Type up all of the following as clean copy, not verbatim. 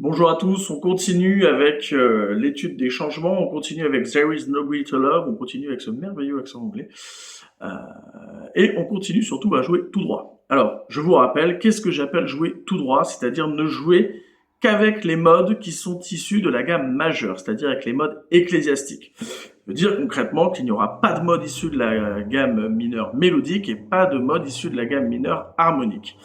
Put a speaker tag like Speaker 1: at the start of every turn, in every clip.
Speaker 1: Bonjour à tous, on continue avec l'étude des changements, on continue avec There is no greater love, on continue avec ce merveilleux accent anglais, euh, et on continue surtout à jouer tout droit. Alors, je vous rappelle, qu'est-ce que j'appelle jouer tout droit, c'est-à-dire ne jouer qu'avec les modes qui sont issus de la gamme majeure, c'est-à-dire avec les modes ecclésiastiques. Ça veut dire concrètement qu'il n'y aura pas de mode issu de la gamme mineure mélodique et pas de mode issu de la gamme mineure harmonique.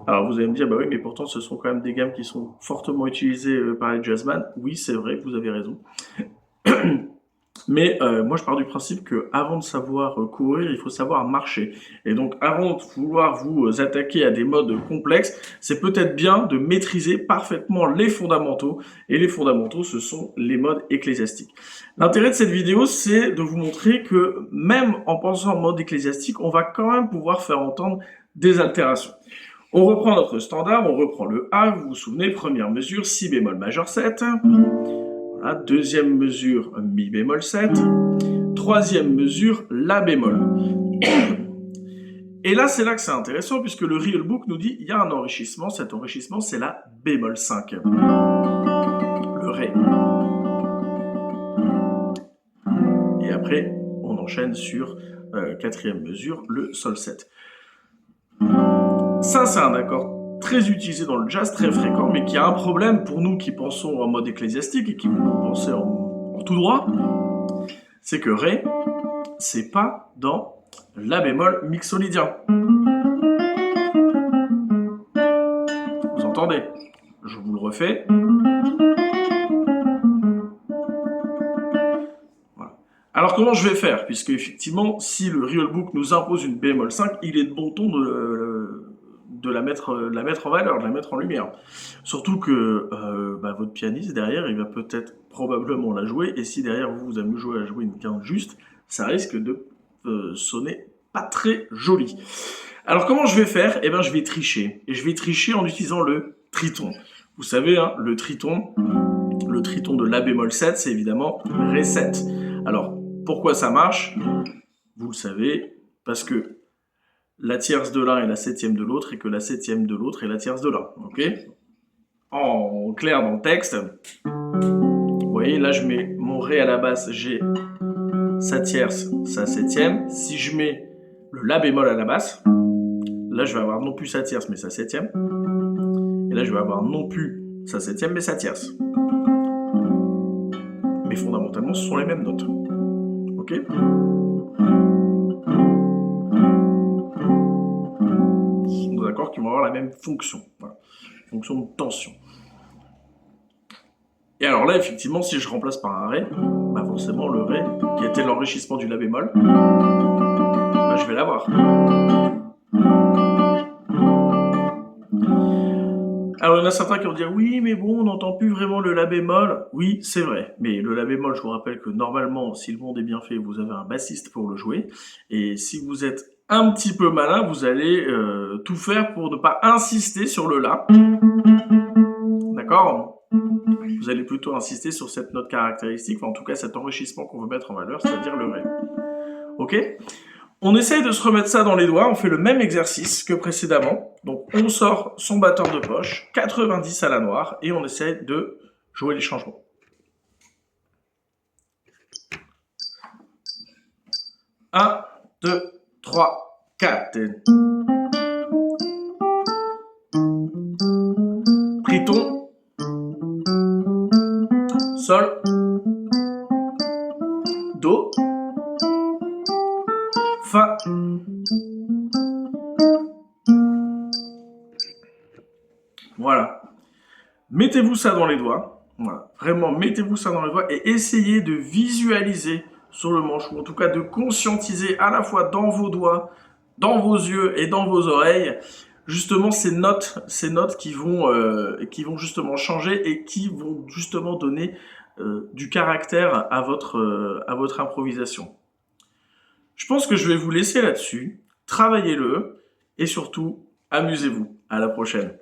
Speaker 1: Alors vous allez me dire, bah oui, mais pourtant ce sont quand même des gammes qui sont fortement utilisées par les jazzman. Oui, c'est vrai, vous avez raison. Mais moi je pars du principe que avant de savoir courir, il faut savoir marcher. Et donc avant de vouloir vous attaquer à des modes complexes, c'est peut-être bien de maîtriser parfaitement les fondamentaux. Et les fondamentaux, ce sont les modes ecclésiastiques. L'intérêt de cette vidéo, c'est de vous montrer que même en pensant en mode ecclésiastique, on va quand même pouvoir faire entendre des altérations. On reprend notre standard, on reprend le A, vous vous souvenez, première mesure, si bémol majeur 7. Voilà, deuxième mesure, mi bémol 7. Troisième mesure, la bémol. Et là, c'est là que c'est intéressant, puisque le Real Book nous dit, il y a un enrichissement, cet enrichissement, c'est la bémol 5. Le Ré. Et après, on enchaîne sur quatrième mesure, le Sol 7. Ça, c'est un accord très utilisé dans le jazz, très fréquent, mais qui a un problème pour nous qui pensons en mode ecclésiastique et qui voulons penser en tout droit, c'est que Ré, c'est pas dans la bémol mixolydien. Vous entendez? Je vous le refais. Voilà. Alors comment je vais faire? Puisque effectivement, si le Real Book nous impose une bémol 5, il est de bon ton de la mettre en valeur, de la mettre en lumière. Surtout que votre pianiste derrière, il va peut-être probablement la jouer, et si derrière vous amusez à jouer une quinte juste, ça risque de sonner pas très joli. Alors comment je vais faire? Eh bien je vais tricher, et je vais tricher en utilisant le triton. Vous savez, hein, le triton de la bémol 7, c'est évidemment Ré 7. Alors pourquoi ça marche? Vous le savez, parce que la tierce de l'un est la septième de l'autre, et que la septième de l'autre est la tierce de l'un. Ok? En clair dans le texte, vous voyez, là je mets mon Ré à la basse, j'ai sa tierce, sa septième. Si je mets le La bémol à la basse, là je vais avoir non plus sa tierce mais sa septième. Et là je vais avoir non plus sa septième mais sa tierce. Mais fondamentalement ce sont les mêmes notes. Ok? Ce sont des accords qui vont avoir la même fonction. Voilà. Fonction de tension. Et alors là, effectivement, si je remplace par un Ré, bah forcément le Ré, qui était l'enrichissement du La bémol, bah je vais l'avoir. Alors il y en a certains qui vont dire oui, mais bon, on n'entend plus vraiment le La bémol. Oui, c'est vrai, mais le La bémol, je vous rappelle que normalement, si le monde est bien fait, vous avez un bassiste pour le jouer. Et si vous êtes un petit peu malin, vous allez tout faire pour ne pas insister sur le La. D'accord? Vous allez plutôt insister sur cette note caractéristique, enfin en tout cas cet enrichissement qu'on veut mettre en valeur, c'est-à-dire le Ré. Ok? On essaye de se remettre ça dans les doigts, on fait le même exercice que précédemment. Donc on sort son batteur de poche, 90 à la noire, et on essaye de jouer les changements. Un, 2, 3, 4. Triton. Sol. Do. Fa. Voilà. Mettez-vous ça dans les doigts. Voilà. Vraiment, mettez-vous ça dans les doigts et essayez de visualiser sur le manche, ou en tout cas de conscientiser à la fois dans vos doigts, dans vos yeux et dans vos oreilles, justement ces notes qui vont justement changer et qui vont justement donner du caractère à votre improvisation. Je pense que je vais vous laisser là-dessus, travaillez-le et surtout, amusez-vous. À la prochaine.